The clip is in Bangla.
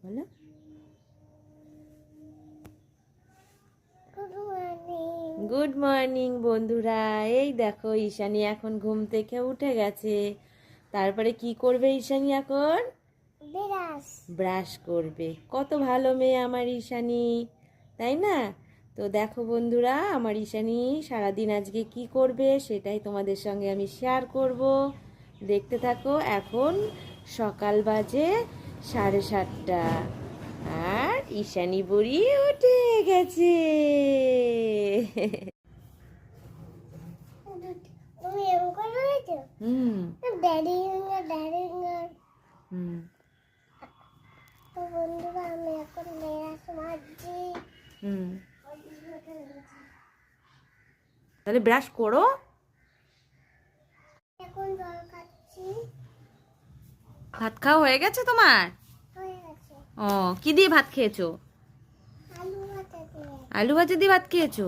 বলো। গুড মর্নিং বন্ধুরা। এই দেখো ঈশানী এখন ঘুম থেকে উঠে গেছে। তারপরে কি করবে ঈশানী এখন? ব্রাশ করবে। কত ভালো মেয়ে আমার ঈশানী, তাই না? তো দেখো বন্ধুরা, আমার ঈশানী সারাদিন আজকে কি করবে সেটাই তোমাদের সঙ্গে আমি শেয়ার করব। দেখতে থাকো। এখন সকাল বাজে 7:30 আর ঈশানী বুড়ি উঠে গেছে। হুম হুম বন্ধুরা আমি এখন ব্রাশ মারছি। হুম তাহলে ব্রাশ করো। এখন জল খাচ্ছি। ভাত খাওয়া হয়ে গেছে তোমার? হয়ে গেছে। ও, কি দিয়ে ভাত খেয়েছো? আলু ভাজা দিয়ে। আলু ভাজা দিয়ে ভাত খেয়েছো?